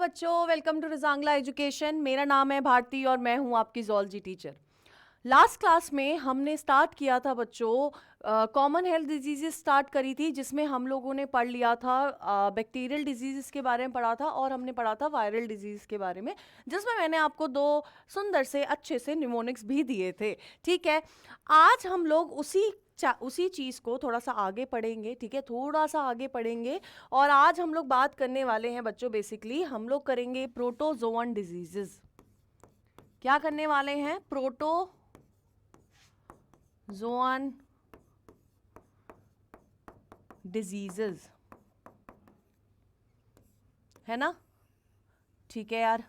बच्चों, welcome to Rezang La education. मेरा नाम है भारती और मैं हूं आपकी ज़ूलॉजी टीचर। लास्ट क्लास में हमने स्टार्ट किया था बच्चों, कॉमन हेल्थ डिजीज़ेस स्टार्ट करी थी, जिसमें हम लोगों ने पढ़ लिया था बैक्टीरियल डिजीज़ के बारे में पढ़ा था और हमने पढ़ा था वायरल डिजीज़ के बारे में, जिसमें मैंने आपको दो सुंदर से अच्छे से निमोनिक्स भी दिए थे। ठीक है, आज हम लोग उसी चीज़ को थोड़ा सा आगे पढ़ेंगे। ठीक है, थोड़ा सा आगे पढ़ेंगे और आज हम लोग बात करने वाले हैं बच्चों, बेसिकली हम लोग करेंगे प्रोटोजोअन डिजीजेस। क्या करने वाले हैं? प्रोटोजोअन डिजीजेस, है ना? ठीक है यार।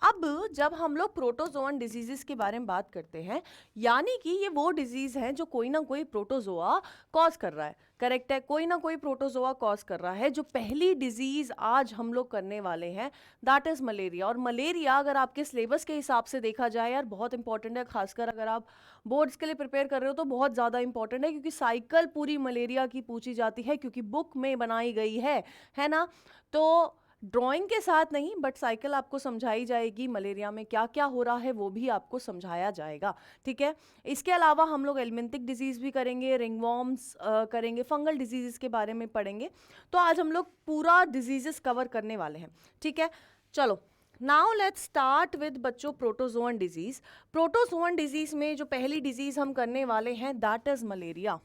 अब जब हम लोग प्रोटोजोअन डिजीजेस के बारे में बात करते हैं, यानी कि ये वो डिजीज है जो कोई ना कोई प्रोटोजोआ कॉज कर रहा है। करेक्ट है, कोई ना कोई प्रोटोजोआ कॉज कर रहा है। जो पहली डिजीज आज हम लोग करने वाले हैं दैट इज मलेरिया। और मलेरिया अगर आपके सिलेबस के हिसाब से देखा जाए यार, बहुत इंपॉर्टेंट है। खासकर अगर आप बोर्ड्स के लिए प्रिपेयर कर रहे हो तो बहुत ज़्यादा इंपॉर्टेंट है, क्योंकि साइकिल पूरी मलेरिया की पूछी जाती है, क्योंकि बुक में बनाई गई है ना? तो ड्राइंग के साथ नहीं, बट साइकिल आपको समझाई जाएगी, मलेरिया में क्या क्या हो रहा है वो भी आपको समझाया जाएगा। ठीक है, इसके अलावा हम लोग एलिमेंटिक डिजीज़ भी करेंगे, रिंगवॉर्म्स करेंगे, फंगल डिजीज़ के बारे में पढ़ेंगे। तो आज हम लोग पूरा डिजीज़ेस कवर करने वाले हैं। ठीक है, चलो नाउ लेट्स स्टार्ट विद बच्चों प्रोटोजोअन डिजीज़। प्रोटोजोअन डिजीज़ में जो पहली डिजीज़ हम करने वाले हैं दैट इज़ मलेरिया।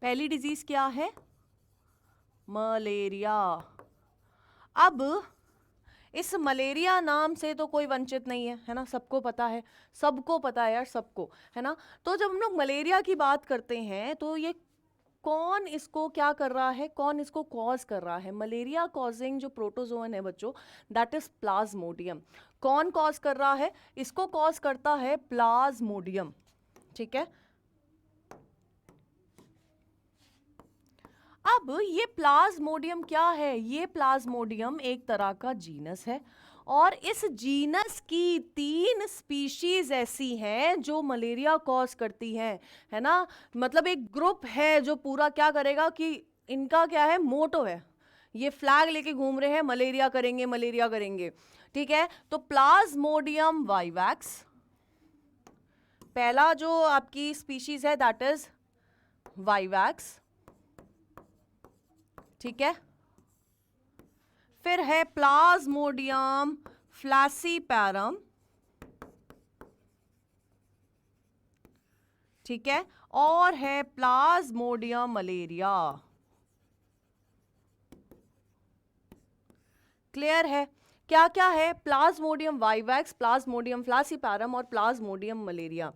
पहली डिजीज़ क्या है? मलेरिया। अब इस मलेरिया नाम से तो कोई वंचित नहीं है ना? सबको पता है, सबको पता है यार, सबको, है ना? तो जब हम लोग मलेरिया की बात करते हैं तो ये कौन इसको क्या कर रहा है, कौन इसको कॉज कर रहा है? मलेरिया कॉजिंग जो प्रोटोजोअन है बच्चों, दैट इज प्लाज्मोडियम। कौन कॉज कर रहा है? इसको कॉज करता है प्लाज्मोडियम। ठीक है, अब ये प्लाज्मोडियम क्या है? ये प्लाज्मोडियम एक तरह का जीनस है और इस जीनस की 3 स्पीशीज ऐसी हैं जो मलेरिया कॉज करती हैं, है ना? मतलब एक ग्रुप है जो पूरा क्या करेगा कि इनका क्या है, मोटो है, ये फ्लैग लेके घूम रहे हैं, मलेरिया करेंगे, मलेरिया करेंगे। ठीक है, तो प्लाज्मोडियम वाइवैक्स पहला जो आपकी स्पीशीज है दैट इज वाइवैक्स। ठीक है, फिर है प्लाज्मोडियम फ्लैसीपैरम। ठीक है, और है प्लाज्मोडियम मलेरिया। क्लियर है? क्या क्या है? प्लाज्मोडियम वाइवैक्स, प्लाज्मोडियम फ्लैसीपैरम और प्लाज्मोडियम मलेरिया।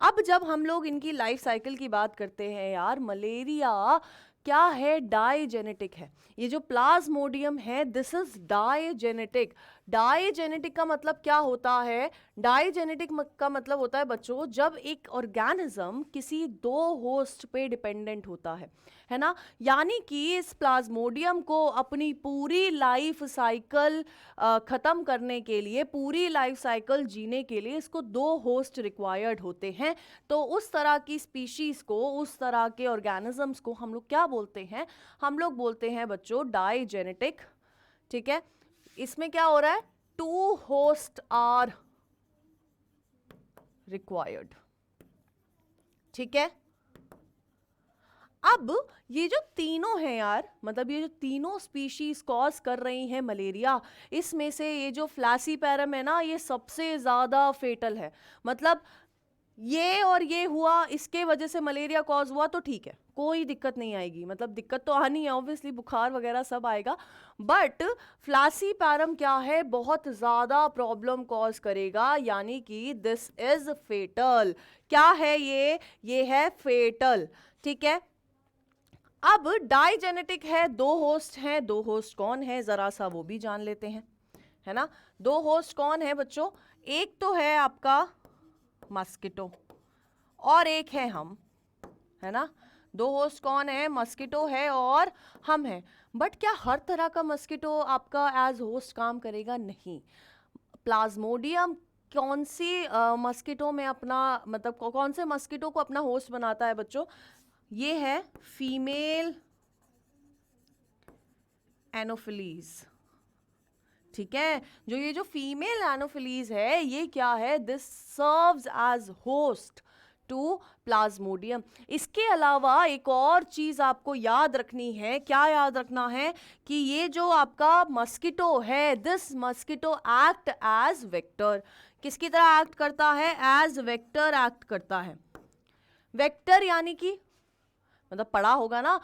अब जब हम लोग इनकी लाइफ साइकिल की बात करते हैं यार, मलेरिया क्या है? डाइजेनेटिक है। ये जो प्लाज्मोडियम है दिस इज डाइजेनेटिक। डाइजेनेटिक का मतलब क्या होता है? डाइजेनेटिक का मतलब होता है बच्चों, जब एक ऑर्गेनिज्म किसी 2 होस्ट पे डिपेंडेंट होता है ना? यानी कि इस प्लाज्मोडियम को अपनी पूरी लाइफ साइकिल ख़त्म करने के लिए, पूरी लाइफ साइकिल जीने के लिए इसको 2 होस्ट रिक्वायर्ड होते हैं। तो उस तरह की स्पीशीज़ को, उस तरह के ऑर्गेनिजम्स को हम लोग क्या बोलते हैं? हम लोग बोलते हैं बच्चों डाइजेनेटिक। ठीक है, इसमें क्या हो रहा है? 2 होस्ट आर रिक्वायर्ड। ठीक है, अब ये जो तीनों हैं यार, मतलब ये जो तीनों स्पीशीज कॉज कर रही हैं मलेरिया, इसमें से ये जो फ्लैसीपैरम है ना, ये सबसे ज़्यादा फेटल है। मतलब ये और ये हुआ, इसके वजह से मलेरिया कॉज हुआ तो ठीक है, कोई दिक्कत नहीं आएगी। मतलब दिक्कत तो आनी है ऑब्वियसली, बुखार वगैरह सब आएगा, बट फ्लैसीपैरम क्या है? बहुत ज़्यादा प्रॉब्लम कॉज करेगा, यानी कि दिस इज फेटल। क्या है ये है फेटल। ठीक है, अब डाइजेनेटिक है, 2 होस्ट हैं। 2 होस्ट कौन है जरा सा वो भी जान लेते हैं, है ना? 2 होस्ट कौन है बच्चों? एक तो है आपका मस्किटो और एक है हम, है ना? 2 होस्ट कौन है? मस्किटो है और हम हैं। बट क्या हर तरह का मस्किटो आपका एज होस्ट काम करेगा? नहीं। प्लाज्मोडियम कौन सी मस्किटो में अपना, मतलब कौन से मस्किटो को अपना होस्ट बनाता है बच्चों? ये है फीमेल एनोफिलीज। ठीक है, जो ये जो फीमेल एनोफिलीज है ये क्या है, this serves as host to plasmodium. इसके अलावा एक और चीज आपको याद रखनी है, क्या याद रखना है कि ये जो आपका मस्किटो है, this mosquito act as vector. किसकी तरह एक्ट करता है, एज वेक्टर एक्ट करता है। वेक्टर यानी कि मतलब पढ़ा होगा ना,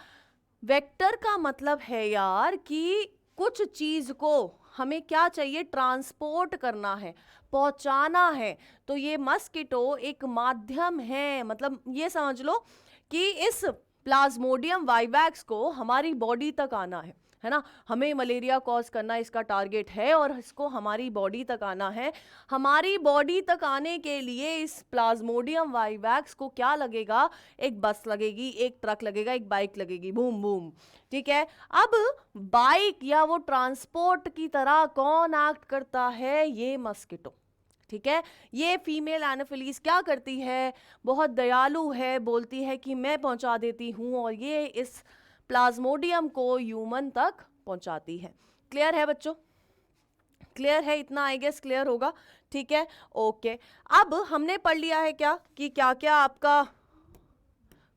वेक्टर का मतलब है यार कि कुछ चीज को हमें क्या चाहिए, ट्रांसपोर्ट करना है, पहुंचाना है। तो ये मस्किटो एक माध्यम है, मतलब ये समझ लो कि इस प्लाज्मोडियम वाइवैक्स को हमारी बॉडी तक आना है ना, हमें मलेरिया कॉज करना इसका टारगेट है और इसको हमारी बॉडी तक आना है। हमारी बॉडी तक आने के लिए इस प्लाज्मोडियम वाइवैक्स को क्या लगेगा, एक बस लगेगी, एक ट्रक लगेगा, एक बाइक लगेगी, बूम बूम, ठीक है। अब बाइक या वो ट्रांसपोर्ट की तरह कौन एक्ट करता है, ये मस्किटो, ठीक है। ये फीमेल एनोफिलीज क्या करती है, बहुत दयालु है, बोलती है कि मैं पहुंचा देती हूं, और ये इस प्लाज्मोडियम को ह्यूमन तक पहुंचाती है। क्लियर है बच्चों, क्लियर है, इतना आई गेस क्लियर होगा, ठीक है, ओके। अब हमने पढ़ लिया है क्या कि क्या क्या आपका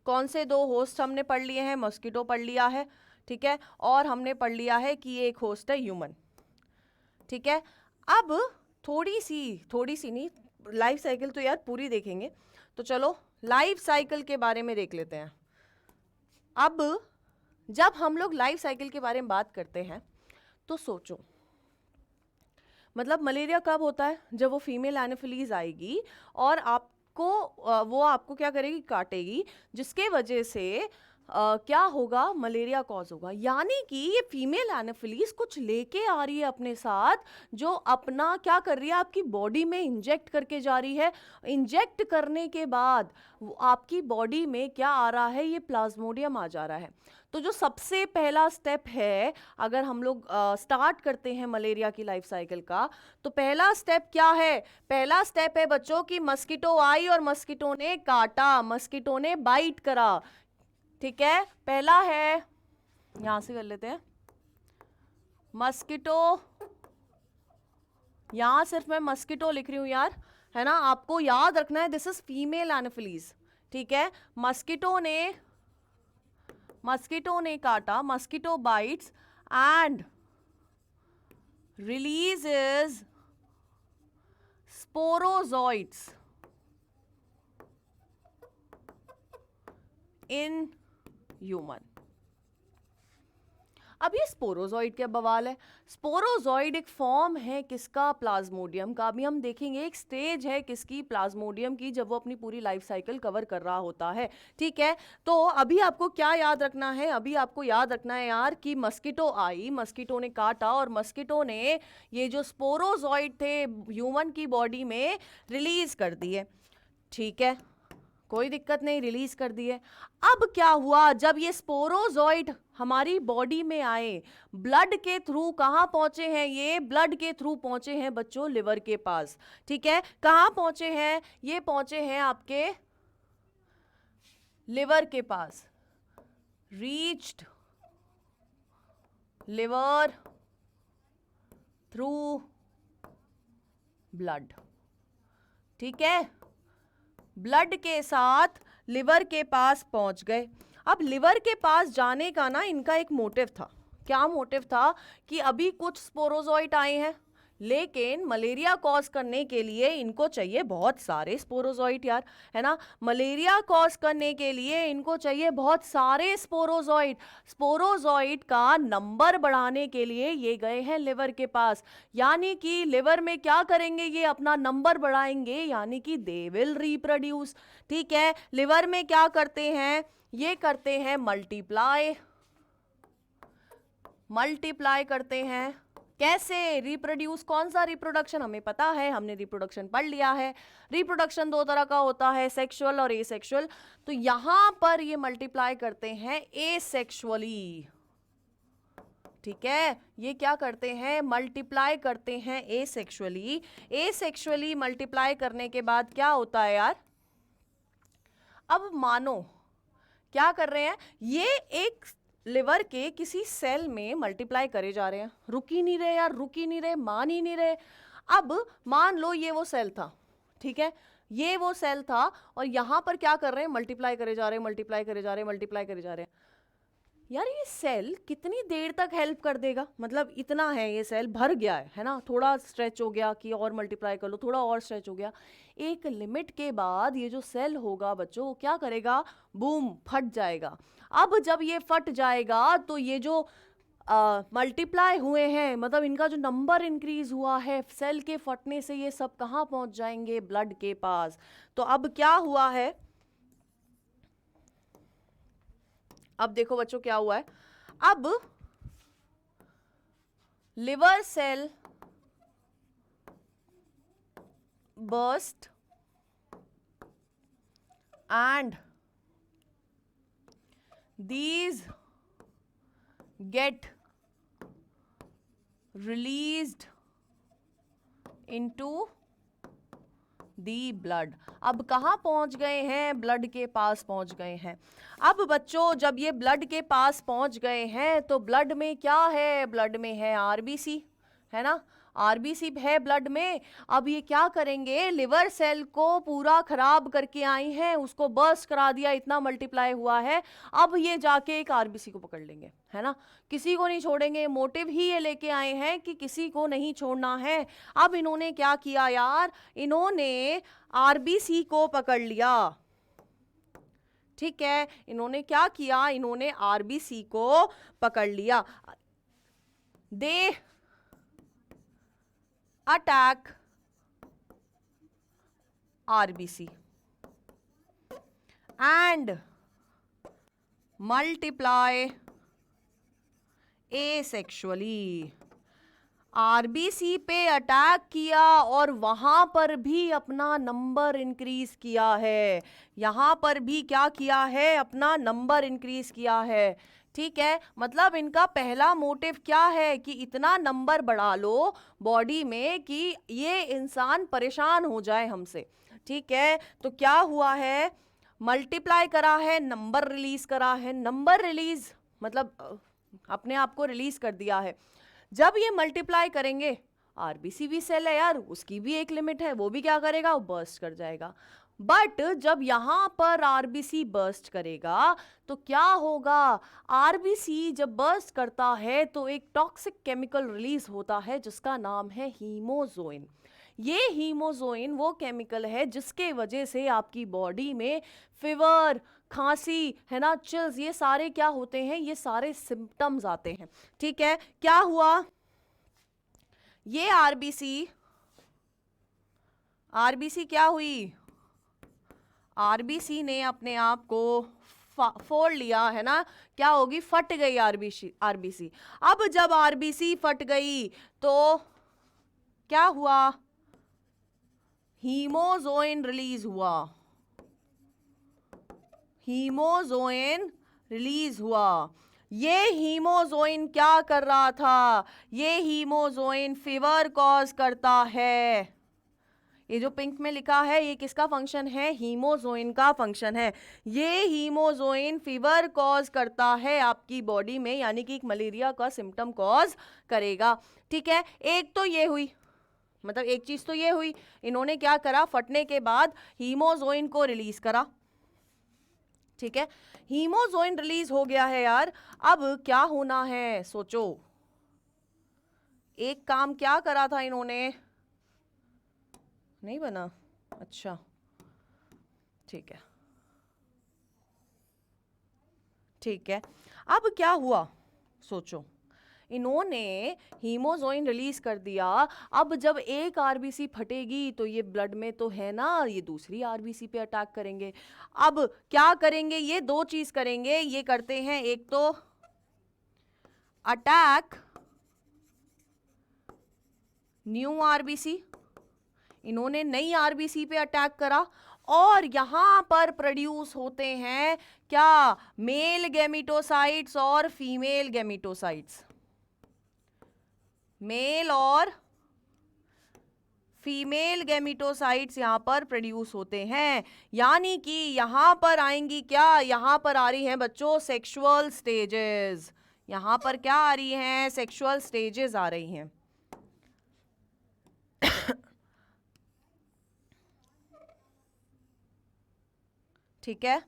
कौन से दो होस्ट हमने पढ़ लिए हैं, मस्किटो पढ़ लिया है, ठीक है, और हमने पढ़ लिया है कि ये एक होस्ट है ह्यूमन, ठीक है। अब थोड़ी सी नहीं, लाइफ साइकिल तो यार पूरी देखेंगे, तो चलो लाइफ साइकिल के बारे में देख लेते हैं। अब जब हम लोग लाइफ साइकिल के बारे में बात करते हैं तो सोचो, मतलब मलेरिया कब होता है, जब वो फीमेल एनोफिलीज आएगी और वो आपको क्या करेगी, काटेगी, जिसके वजह से क्या होगा, मलेरिया कॉज होगा। यानी कि ये फीमेल एनोफिलीज कुछ लेके आ रही है अपने साथ, जो अपना क्या कर रही है, आपकी बॉडी में इंजेक्ट करके जा रही है। इंजेक्ट करने के बाद आपकी बॉडी में क्या आ रहा है, ये प्लाज्मोडियम आ जा रहा है। तो जो सबसे पहला स्टेप है, अगर हम लोग स्टार्ट करते हैं मलेरिया की लाइफ साइकिल का, तो पहला स्टेप क्या है, पहला स्टेप है बच्चों की मस्किटो आई और मस्किटो ने काटा, मस्किटो ने बाइट करा, ठीक है। पहला है, यहां से कर लेते हैं, मस्किटो, यहां सिर्फ मैं मस्किटो लिख रही हूं यार, है ना, आपको याद रखना है दिस इज फीमेल एनोफिलीज, ठीक है। मस्किटो ने काटा, mosquito bytes and releases sporozoites in human. अब ये स्पोरोजोइड क्या बवाल है, स्पोरोजोइड एक फॉर्म है किसका, प्लाज्मोडियम का। अभी हम देखेंगे एक स्टेज है किसकी, प्लाज्मोडियम की, जब वो अपनी पूरी लाइफ साइकिल कवर कर रहा होता है, ठीक है। तो अभी आपको क्या याद रखना है, अभी आपको याद रखना है यार कि मस्किटो आई, मस्किटो ने काटा और मस्किटो ने ये जो स्पोरोजोइड थे ह्यूमन की बॉडी में रिलीज कर दिए, ठीक है, कोई दिक्कत नहीं, रिलीज कर दिए। अब क्या हुआ, जब ये स्पोरोजोइड हमारी बॉडी में आए, ब्लड के थ्रू कहां पहुंचे हैं, ये ब्लड के थ्रू पहुंचे हैं बच्चों लिवर के पास, ठीक है। कहां पहुंचे हैं, ये पहुंचे हैं आपके लिवर के पास, रीच्ड लिवर थ्रू ब्लड, ठीक है, ब्लड के साथ लिवर के पास पहुंच गए। अब लिवर के पास जाने का ना इनका एक मोटिव था, क्या मोटिव था कि अभी कुछ स्पोरोजोइट आए हैं, लेकिन मलेरिया कॉज करने के लिए इनको चाहिए बहुत सारे स्पोरोजोइट यार, है ना, मलेरिया कॉज करने के लिए इनको चाहिए बहुत सारे स्पोरोजोइट। स्पोरोजोइट का नंबर बढ़ाने के लिए ये गए हैं लिवर के पास, यानी कि लिवर में क्या करेंगे, ये अपना नंबर बढ़ाएंगे, यानी कि दे विल रिप्रोड्यूस, ठीक है। लिवर में क्या करते हैं, ये करते हैं मल्टीप्लाई करते हैं। कैसे रिप्रोड्यूस, कौन सा रिप्रोडक्शन, हमें पता है, हमने रिप्रोडक्शन पढ़ लिया है। रिप्रोडक्शन दो तरह का होता है, सेक्सुअल और एसेक्सुअल। तो यहां पर ये मल्टीप्लाई करते हैं एसेक्सुअली, ठीक है, ये क्या करते हैं, मल्टीप्लाई करते हैं एसेक्सुअली। एसेक्सुअली मल्टीप्लाई करने के बाद क्या होता है यार, अब मानो क्या कर रहे हैं, ये एक लिवर के किसी सेल में मल्टीप्लाई करे जा रहे हैं, रुक ही नहीं रहे यार, रुक ही नहीं रहे, मान ही नहीं रहे। अब मान लो ये वो सेल था, ठीक है, ये वो सेल था और यहां पर क्या कर रहे हैं, मल्टीप्लाई करे जा रहे हैं, मल्टीप्लाई करे जा रहे हैं, मल्टीप्लाई करे जा रहे हैं। यार ये सेल कितनी देर तक हेल्प कर देगा, मतलब इतना है, ये सेल भर गया है ना, थोड़ा स्ट्रेच हो गया कि और मल्टीप्लाई कर लो, थोड़ा और स्ट्रेच हो गया, एक लिमिट के बाद ये जो सेल होगा बच्चों वो क्या करेगा, बूम, फट जाएगा। अब जब ये फट जाएगा तो ये जो मल्टीप्लाई हुए हैं, मतलब इनका जो नंबर इंक्रीज हुआ है सेल के फटने से, ये सब कहाँ पहुंच जाएंगे, ब्लड के पास। तो अब क्या हुआ है, अब देखो बच्चों क्या हुआ है, अब liver cell burst and these get released into the blood। अब कहाँ पहुंच गए हैं, ब्लड के पास पहुंच गए हैं। अब बच्चों जब ये ब्लड के पास पहुंच गए हैं तो ब्लड में क्या है, ब्लड में है आरबीसी, है ना, आरबीसी है ब्लड में। अब ये क्या करेंगे, लिवर सेल को पूरा खराब करके आई हैं, उसको बर्स्ट करा दिया, इतना मल्टीप्लाई हुआ है। अब ये जाके एक आरबीसी को पकड़ लेंगे, है ना, किसी को नहीं छोड़ेंगे, मोटिव ही ये लेके आए हैं कि किसी को नहीं छोड़ना है। अब इन्होंने क्या किया यार, इन्होंने आरबीसी को पकड़ लिया, ठीक है, इन्होंने क्या किया, इन्होंने आरबीसी को पकड़ लिया। दे attack RBC and multiply asexually। RBC पे अटैक किया और वहां पर भी अपना नंबर इंक्रीज किया है, यहां पर भी क्या किया है, अपना नंबर इंक्रीज किया है, ठीक है। मतलब इनका पहला मोटिव क्या है कि इतना नंबर बढ़ा लो बॉडी में कि ये इंसान परेशान हो जाए हमसे, ठीक है। तो क्या हुआ है, मल्टीप्लाई करा है, नंबर रिलीज करा है, नंबर रिलीज मतलब अपने आप को रिलीज कर दिया है। जब ये मल्टीप्लाई करेंगे, आरबीसी भी सेल है यार, उसकी भी एक लिमिट है, वो भी क्या करेगा, वो बर्स्ट कर जाएगा। बट जब यहां पर आरबीसी बर्स्ट करेगा तो क्या होगा, आरबीसी जब बर्स्ट करता है तो एक टॉक्सिक केमिकल रिलीज होता है जिसका नाम है हीमोजोइन। ये हीमोजोइन वो केमिकल है जिसके वजह से आपकी बॉडी में फीवर, खांसी, है ना, चिल्स, ये सारे क्या होते हैं, ये सारे सिम्टम्स आते हैं, ठीक है। क्या हुआ, ये आरबीसी क्या हुई, आरबीसी ने अपने आप को फोड़ लिया, है ना, क्या होगी, फट गई आरबीसी। अब जब आरबीसी फट गई तो क्या हुआ, हीमोजोइन रिलीज हुआ, हीमोजोइन रिलीज हुआ। ये हीमोजोइन क्या कर रहा था, ये हीमोजोइन फीवर कॉज करता है। ये जो पिंक में लिखा है ये किसका फंक्शन है, हीमोजोइन का फंक्शन है। ये हीमोजोइन फीवर कॉज करता है आपकी बॉडी में, यानी कि एक मलेरिया का सिम्टम कॉज करेगा, ठीक है। एक तो ये हुई, मतलब एक चीज तो ये हुई, इन्होंने क्या करा, फटने के बाद हीमोजोइन को रिलीज करा, ठीक है। हीमोजोइन रिलीज हो गया है यार, अब क्या होना है सोचो, एक काम क्या करा था इन्होंने, नहीं बना, अच्छा ठीक है, ठीक है। अब क्या हुआ सोचो, इन्होंने हीमोजोइन रिलीज कर दिया। अब जब एक आरबीसी फटेगी तो ये ब्लड में तो है ना, ये दूसरी आरबीसी पे अटैक करेंगे। अब क्या करेंगे, ये दो चीज करेंगे, ये करते हैं, एक तो अटैक न्यू आरबीसी, इन्होंने नई आरबीसी पे अटैक करा और यहां पर प्रोड्यूस होते हैं क्या, मेल गैमेटोसाइट्स और फीमेल गैमेटोसाइट्स, मेल और फीमेल गैमिटोसाइट्स यहाँ पर प्रोड्यूस होते हैं। यानी कि यहाँ पर आएंगी क्या, यहाँ पर आ रही हैं बच्चों सेक्सुअल स्टेजेस। यहाँ पर क्या आ रही हैं, सेक्सुअल स्टेजेस आ रही हैं। ठीक है,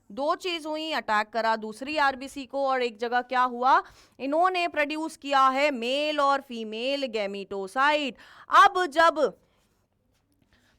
दो चीज हुई, अटैक करा दूसरी आरबीसी को, और एक जगह क्या हुआ, इन्होंने प्रोड्यूस किया है मेल और फीमेल गैमिटोसाइट। अब जब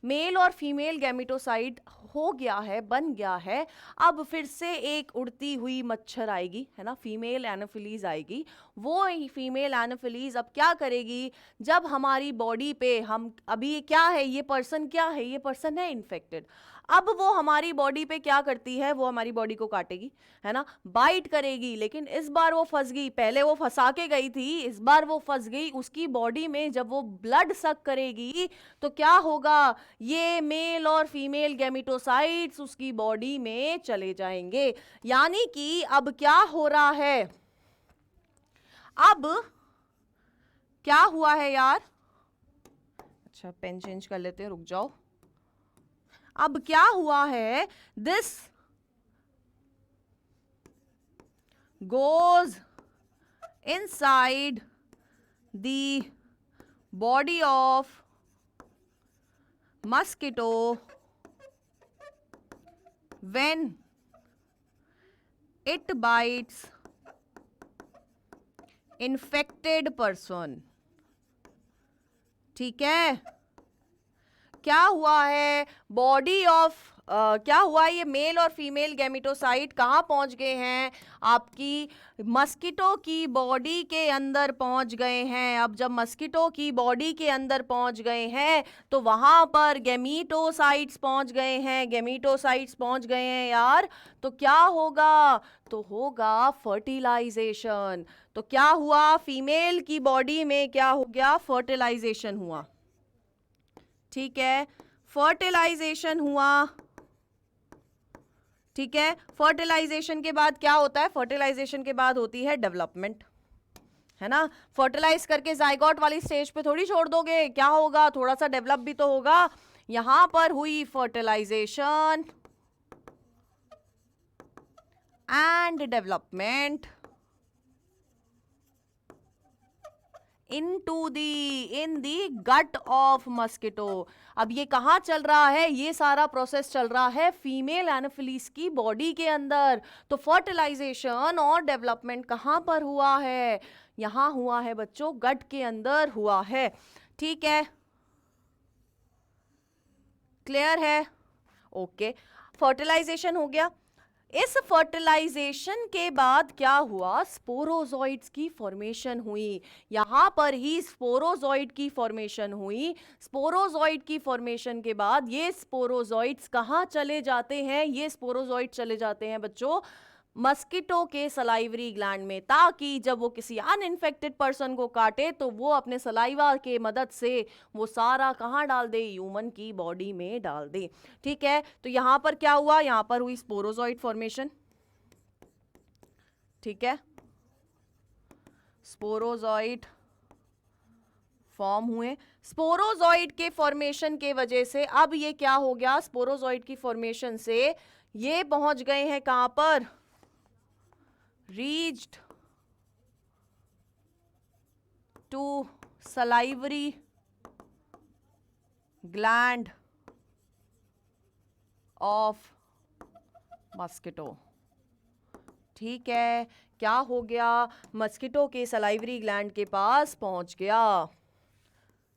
मेल और फीमेल गैमिटोसाइट हो गया है, बन गया है, अब फिर से एक उड़ती हुई मच्छर आएगी, है ना, फीमेल एनोफिलीज आएगी। वो फीमेल एनोफिलीज अब क्या करेगी, जब हमारी बॉडी पे हम अभी क्या है, ये पर्सन क्या है, ये पर्सन है इन्फेक्टेड। अब वो हमारी बॉडी पे क्या करती है, वो हमारी बॉडी को काटेगी, है ना, बाइट करेगी। लेकिन इस बार वो फंस गई, पहले वो फंसा के गई थी, इस बार वो फंस गई उसकी बॉडी में। जब वो ब्लड सक करेगी तो क्या होगा, ये मेल और फीमेल गैमिटोसाइट्स उसकी बॉडी में चले जाएंगे। यानी कि अब क्या हो रहा है, अब क्या हुआ है यार, अच्छा पेन चेंज कर लेते हैं, रुक जाओ। अब क्या हुआ है, this goes inside the body of mosquito when it bites infected person। ठीक है, क्या हुआ है, बॉडी ऑफ क्या हुआ, ये मेल और फीमेल गैमिटोसाइट कहाँ पहुंच गए हैं, आपकी मस्किटो की बॉडी के अंदर पहुंच गए हैं। अब जब मस्किटो की बॉडी के अंदर पहुंच गए हैं तो वहां पर गैमिटोसाइट्स पहुंच गए हैं, गैमिटोसाइट्स पहुंच गए हैं यार, तो क्या होगा, तो होगा फर्टिलाइजेशन। तो क्या हुआ, फीमेल की बॉडी में क्या हो गया, फर्टिलाइजेशन हुआ। ठीक है, फर्टिलाइजेशन हुआ। ठीक है, फर्टिलाइजेशन के बाद क्या होता है, फर्टिलाइजेशन के बाद होती है डेवलपमेंट, है ना। फर्टिलाइज करके जाइगोट वाली स्टेज पे थोड़ी छोड़ दोगे, क्या होगा, थोड़ा सा डेवलप भी तो होगा। यहां पर हुई fertilization and development in the gut of mosquito. अब ये कहाँ चल रहा है, ये सारा प्रोसेस चल रहा है फीमेल एनोफिलीज की बॉडी के अंदर। तो फर्टिलाइजेशन और डेवलपमेंट कहाँ पर हुआ है, यहां हुआ है बच्चों, गट के अंदर हुआ है। ठीक है, क्लियर है, ओके, फर्टिलाइजेशन हो गया। इस फर्टिलाइजेशन के बाद क्या हुआ, स्पोरोजॉइड्स की फॉर्मेशन हुई। यहां पर ही स्पोरोजॉइड की फॉर्मेशन हुई। स्पोरोजॉइड की फॉर्मेशन के बाद ये स्पोरोजॉइड्स कहां चले जाते हैं, ये स्पोरोजॉइड चले जाते हैं बच्चों मस्किटो के सलाइवरी ग्लैंड में, ताकि जब वो किसी अनइन्फेक्टेड पर्सन को काटे तो वो अपने सलाइवा के मदद से वो सारा कहाँ डाल दे, ह्यूमन की बॉडी में डाल दे। ठीक है, तो यहां पर क्या हुआ, यहां पर हुई स्पोरोजॉइड फॉर्मेशन। ठीक है, स्पोरोजॉइड फॉर्म हुए। स्पोरोजॉइड के फॉर्मेशन के वजह से अब ये क्या हो गया, स्पोरोजॉइड की फॉर्मेशन से ये पहुंच गए हैं कहां पर, reached to salivary gland of mosquito। ठीक है, क्या हो गया, मस्किटो के सलाइवरी ग्लैंड के पास पहुंच गया।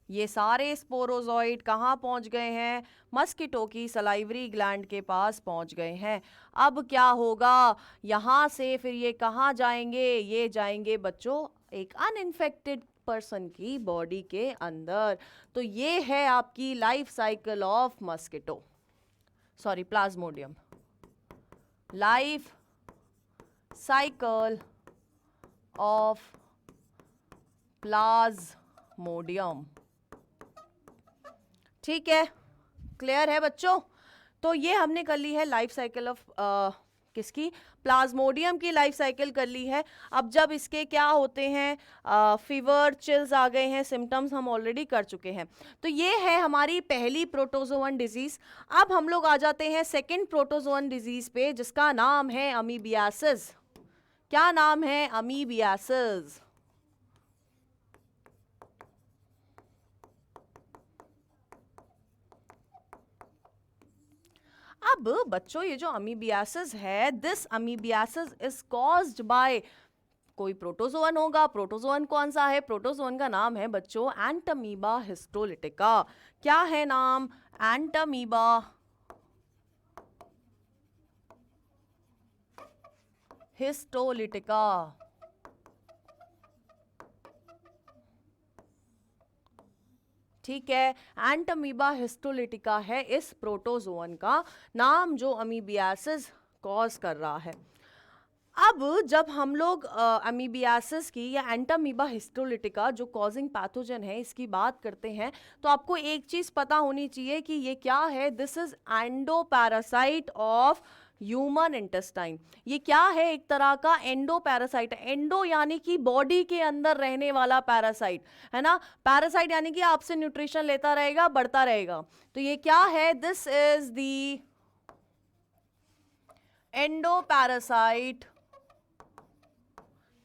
ये सारे स्पोरोजॉइड कहाँ पहुंच गए हैं, मस्किटो की सलाइवरी ग्लैंड के पास पहुंच गए हैं। अब क्या होगा, यहाँ से फिर ये कहाँ जाएंगे, ये जाएंगे बच्चों एक अनइन्फेक्टेड पर्सन की बॉडी के अंदर। तो ये है आपकी life cycle of mosquito, sorry Plasmodium, life cycle of Plasmodium. ठीक है, क्लियर है बच्चों। तो ये हमने कर ली है लाइफ साइकिल ऑफ किसकी? प्लाज्मोडियम की लाइफ साइकिल कर ली है। अब जब इसके क्या होते हैं, फीवर, चिल्स आ गए हैं, सिम्टम्स हम ऑलरेडी कर चुके हैं। तो ये है हमारी पहली प्रोटोजोअन डिजीज। अब हम लोग आ जाते हैं सेकेंड प्रोटोजोअन डिजीज पे, जिसका नाम है अमीबियासिस। क्या नाम है? अमीबियासिस। अब बच्चों ये जो अमीबियासिस है, this amoebiasis is caused by कोई प्रोटोजोअन होगा। प्रोटोजोअन कौन सा है? प्रोटोजोअन का नाम है बच्चों एंटामीबा हिस्टोलिटिका। क्या है नाम? Entamoeba histolytica. ठीक है, एंटामीबा हिस्टोलिटिका है इस प्रोटोजोअन का नाम जो अमीबियासिस कॉज कर रहा है। अब जब हम लोग अमीबियासिस की या एंटामीबा हिस्टोलिटिका जो कॉजिंग पैथोजन है इसकी बात करते हैं, तो आपको एक चीज पता होनी चाहिए कि ये क्या है। This is endoparasite of human intestine. ये क्या है? एक तरह का एंडो पैरासाइट। एंडो यानी कि बॉडी के अंदर रहने वाला पैरासाइट, है ना। पैरासाइट यानी कि आपसे न्यूट्रिशन लेता रहेगा, बढ़ता रहेगा। तो ये क्या है? This is the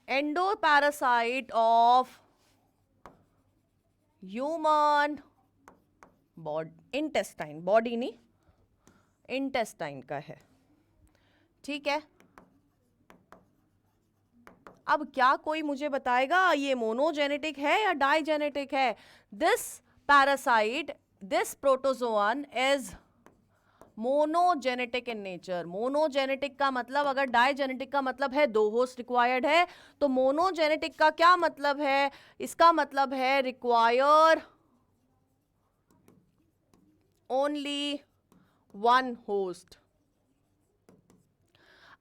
endoparasite of human body intestine. Body नहीं, इंटेस्टाइन का है। ठीक है, अब क्या कोई मुझे बताएगा ये मोनोजेनेटिक है या डाइजेनेटिक है? This parasite, this protozoan is monogenetic in nature. Monogenetic का मतलब, अगर डाइजेनेटिक का मतलब है दो होस्ट रिक्वायर्ड है, तो मोनोजेनेटिक का क्या मतलब है? इसका मतलब है रिक्वायर ओनली वन होस्ट।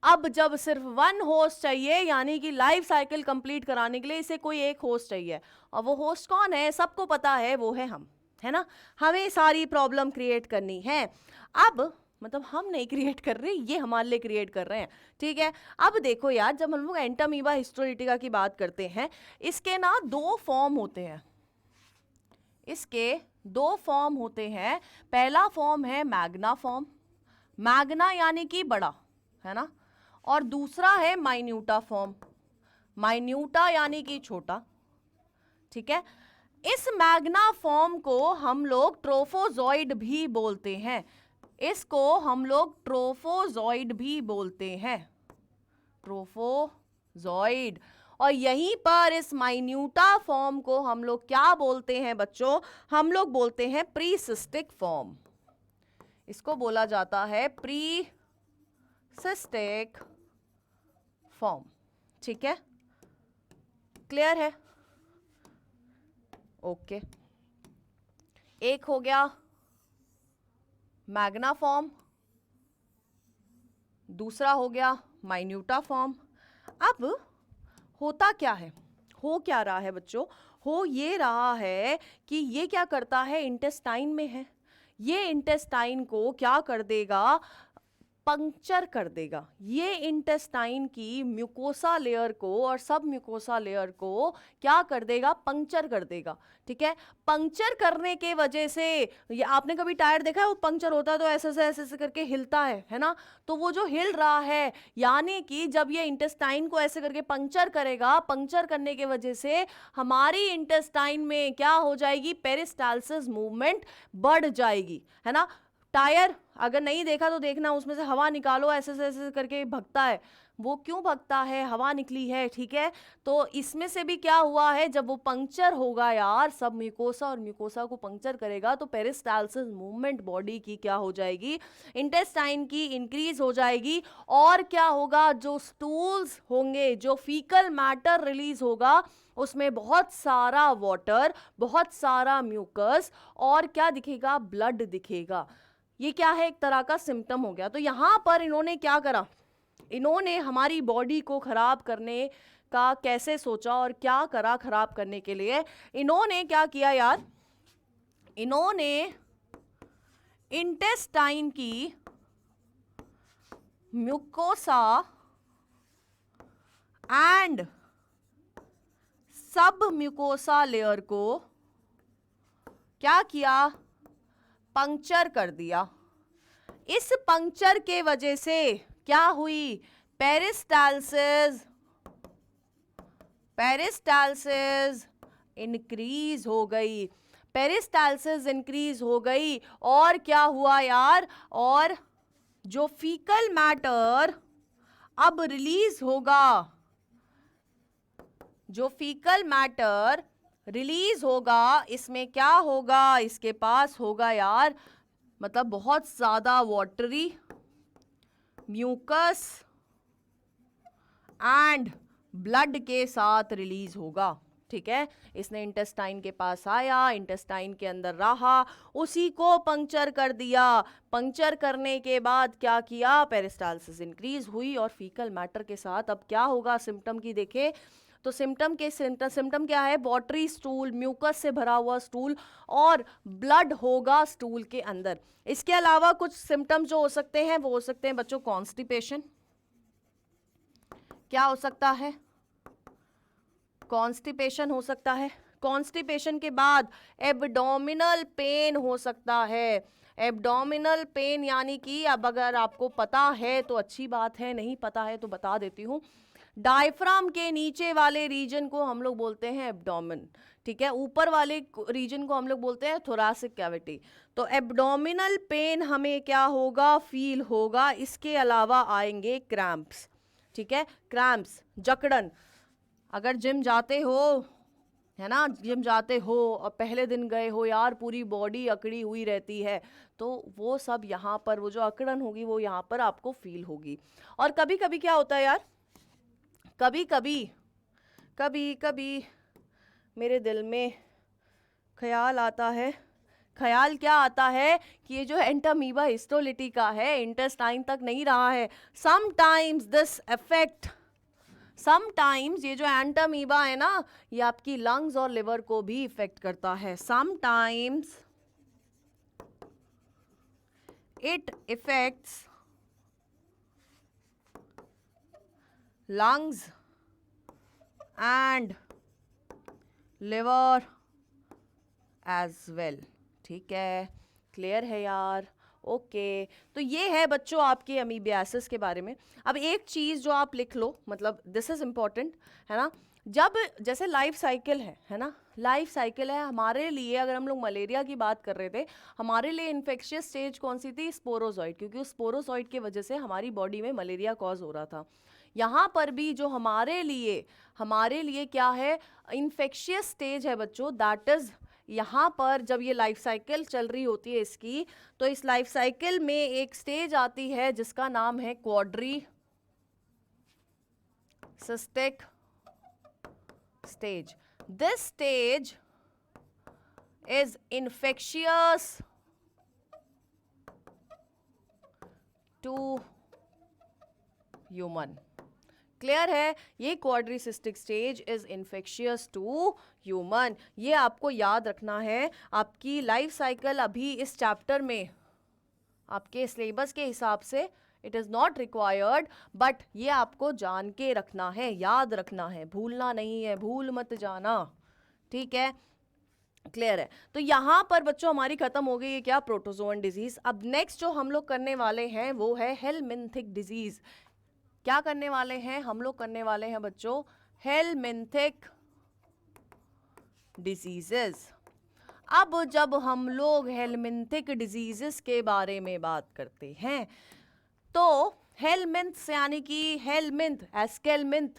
अब जब सिर्फ वन होस्ट चाहिए, यानी कि लाइफ साइकिल कंप्लीट कराने के लिए इसे कोई एक होस्ट चाहिए, और वो होस्ट कौन है? सबको पता है, वो है हम, है ना। हमें सारी प्रॉब्लम क्रिएट करनी है। अब मतलब हम नहीं क्रिएट कर रहे, ये हमारे लिए क्रिएट कर रहे हैं। ठीक है, अब देखो यार, जब हम लोग एंटामीबा हिस्टोलिटिका की बात करते हैं, इसके ना दो फॉर्म होते हैं। इसके दो फॉर्म होते हैं। पहला फॉर्म है मैग्ना फॉर्म, मैग्ना यानी कि बड़ा, है ना। और दूसरा है माइन्यूटा फॉर्म, माइन्यूटा यानी कि छोटा। ठीक है, इस मैग्ना फॉर्म को हम लोग ट्रोफोजॉइड भी बोलते हैं। इसको हम लोग ट्रोफोजॉइड भी बोलते हैं, ट्रोफोजॉइड। और यहीं पर इस माइन्यूटा फॉर्म को हम लोग क्या बोलते हैं बच्चों? हम लोग बोलते हैं प्रीसिस्टिक फॉर्म। इसको बोला जाता है प्रीसिस्टिक फॉर्म। ठीक है, क्लियर है? ओके, एक हो गया मैग्ना फॉर्म, दूसरा हो गया माइन्यूटा फॉर्म। अब होता क्या है, हो क्या रहा है बच्चों? हो ये रहा है कि ये क्या करता है, इंटेस्टाइन में है, ये इंटेस्टाइन को क्या कर देगा? पंक्चर कर देगा। ये इंटेस्टाइन की म्यूकोसा लेयर को और सब म्यूकोसा लेयर को क्या कर देगा? पंक्चर कर देगा। ठीक है, पंक्चर करने के वजह से, ये आपने कभी टायर देखा है, वो पंक्चर होता है तो ऐसे ऐसे करके हिलता है ना। तो वो जो हिल रहा है, यानी कि जब ये इंटेस्टाइन को ऐसे करके पंक्चर करेगा, पंक्चर करने के वजह से हमारी इंटेस्टाइन में क्या हो जाएगी? पेरिस्टाल्सिस मूवमेंट बढ़ जाएगी, है ना। टायर अगर नहीं देखा तो देखना, उसमें से हवा निकालो, ऐसे ऐसे करके भगता है। वो क्यों भगता है? हवा निकली है। ठीक है, तो इसमें से भी क्या हुआ है, जब वो पंक्चर होगा यार, सब म्यूकोसा और म्यूकोसा को पंक्चर करेगा, तो पेरिस्टाल्सिस मूवमेंट बॉडी की क्या हो जाएगी? इंटेस्टाइन की इंक्रीज हो जाएगी। और क्या होगा? जो स्टूल्स होंगे, जो फीकल मैटर रिलीज होगा, उसमें बहुत सारा वाटर, बहुत सारा म्यूकस, और क्या दिखेगा? ब्लड दिखेगा। ये क्या है? एक तरह का सिम्टम हो गया। तो यहां पर इन्होंने क्या करा? इन्होंने हमारी बॉडी को खराब करने का कैसे सोचा और क्या करा खराब करने के लिए? इन्होंने क्या किया यार? इन्होंने इंटेस्टाइन की म्यूकोसा एंड सब म्यूकोसा लेयर को क्या किया, पंक्चर कर दिया। इस पंक्चर के वजह से क्या हुई, पेरिस्टाल्सिस इंक्रीज हो गई, पेरिस्टाल्सिस इंक्रीज हो गई। और क्या हुआ यार, और जो फीकल मैटर अब रिलीज होगा, जो फीकल मैटर रिलीज होगा, इसमें क्या होगा, इसके पास होगा यार मतलब बहुत ज्यादा वाटरी म्यूकस एंड ब्लड के साथ रिलीज होगा। ठीक है, इसने इंटेस्टाइन के पास आया, इंटेस्टाइन के अंदर रहा, उसी को पंक्चर कर दिया। पंक्चर करने के बाद क्या किया, पेरिस्टाल्सिस इंक्रीज हुई और फीकल मैटर के साथ अब क्या होगा, सिम्टम की देखे तो सिम्टम क्या है, वॉटरी स्टूल, म्यूकस से भरा हुआ स्टूल और ब्लड होगा स्टूल के अंदर। इसके अलावा कुछ सिम्टम जो हो सकते हैं वो हो सकते हैं बच्चों कॉन्स्टिपेशन, क्या हो सकता है, कॉन्स्टिपेशन हो सकता है। कॉन्स्टिपेशन के बाद एब्डोमिनल पेन हो सकता है। एब्डोमिनल पेन यानी कि अब अगर आपको पता है तो अच्छी बात है, नहीं पता है तो बता देती हूँ। डायफ्राम के नीचे वाले रीजन को हम लोग बोलते हैं एब्डोमेन, ठीक है, ऊपर वाले रीजन को हम लोग बोलते हैं थोरासिक कैविटी। तो एब्डोमिनल पेन हमें क्या होगा, फील होगा। इसके अलावा आएंगे क्रैम्प्स, ठीक है, क्रैम्प्स, जकड़न। अगर जिम जाते हो, है ना, जिम जाते हो और पहले दिन गए हो यार, पूरी बॉडी अकड़ी हुई रहती है, तो वो सब यहाँ पर, वो जो अकड़न होगी वो यहाँ पर आपको फील होगी। और कभी कभी क्या होता है यार, कभी कभी मेरे दिल में ख्याल आता है, ख्याल क्या आता है कि ये जो एंटामीबा हिस्टोलिटिका है इंटेस्टाइन तक नहीं रहा है। समटाइम्स दिस अफेक्ट, समटाइम्स ये जो एंटामीबा है ना, ये आपकी लंग्स और लिवर को भी इफेक्ट करता है। Sometimes it affects lungs and liver as well. ठीक है, क्लियर है यार, ओके। तो ये है बच्चों आपके अमीबियासिस के बारे में। अब एक चीज़ जो आप लिख लो, मतलब दिस इज इम्पॉर्टेंट, है ना, जब जैसे लाइफ साइकिल है ना, लाइफ साइकिल है हमारे लिए। अगर हम लोग मलेरिया की बात कर रहे थे, हमारे लिए इन्फेक्शियस स्टेज कौन सी थी, स्पोरोजॉइड, क्योंकि उस स्पोरोजॉइड की वजह से हमारी बॉडी में मलेरिया कॉज हो रहा था। यहाँ पर भी जो हमारे लिए क्या है, इन्फेक्शियस स्टेज है बच्चों, दैट इज यहाँ पर जब ये लाइफ साइकिल चल रही होती है इसकी, तो इस लाइफ साइकिल में एक स्टेज आती है जिसका नाम है quadri cystic stage. This stage is infectious to human. Clear है, ये quadricystic stage is infectious to human. ये आपको याद रखना है। आपकी लाइफ साइकिल अभी इस चैप्टर में आपके सिलेबस के हिसाब से it is not required, but ये आपको जान के रखना है, याद रखना है, भूलना नहीं है, भूल मत जाना। ठीक है, क्लियर है। तो यहाँ पर बच्चों हमारी खत्म हो गई है क्या, प्रोटोजोअन डिजीज। अब नेक्स्ट जो हम लोग करने वाले हैं वो है हेलमिंथिक डिजीज। क्या करने वाले हैं हम लोग, करने वाले हैं बच्चों हेलमिंथिक डिजीजेस। अब जब हम लोग हेलमिंथिक डिजीजेस के बारे में बात करते हैं तो हेलमिंथ यानी कि हेलमिंथ, एस्केलमिंथ,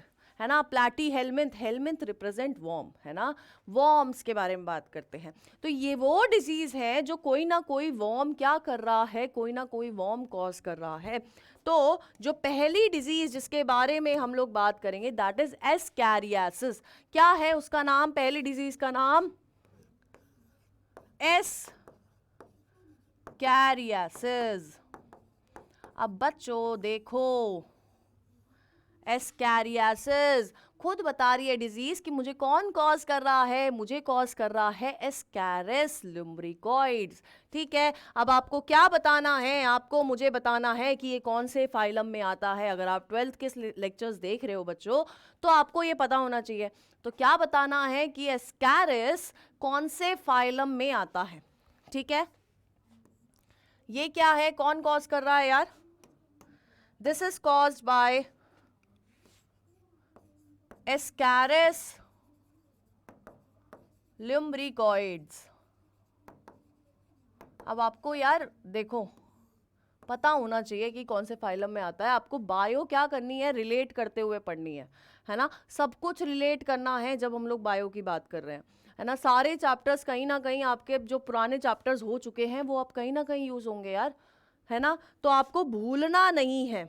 है ना, प्लाटी हेलमिंथ, हेलमिंथ रिप्रेजेंट वॉर्म, है ना, वॉर्म्स के बारे में बात करते हैं। तो ये वो डिजीज है जो कोई ना कोई वॉर्म क्या कर रहा है, कोई ना कोई वॉर्म कॉज कर रहा है। तो जो पहली डिजीज जिसके बारे में हम लोग बात करेंगे दैट इज एस्कैरियासिस। क्या है उसका नाम, पहली डिजीज का नाम एस्कैरियासिस। अब बच्चों देखो, एस्कैरियासिस। खुद बता रही है डिजीज कि मुझे कौन कॉज कर रहा है, मुझे कॉज कर रहा है एस्कैरिस लुम्ब्रिकॉइड्स। ठीक है, अब आपको क्या बताना है, आपको मुझे बताना है कि ये कौन से फाइलम में आता है। अगर आप 12th के लेक्चर्स देख रहे हो बच्चों, तो आपको ये पता होना चाहिए। तो क्या बताना है कि एस्कैरिस कौन से फाइलम में आता है। ठीक है, ये क्या है, कौन कॉज कर रहा है यार? This is caused by Ascaris lumbricoides. अब आपको यार देखो पता होना चाहिए कि कौन से फाइलम में आता है। आपको बायो क्या करनी है, रिलेट करते हुए पढ़नी है ना। सब कुछ रिलेट करना है जब हम लोग बायो की बात कर रहे हैं, है ना। सारे चैप्टर्स कहीं ना कहीं आपके जो पुराने चैप्टर्स हो चुके हैं वो अब कहीं ना कहीं यूज होंगे यार, है ना। तो आपको भूलना नहीं है,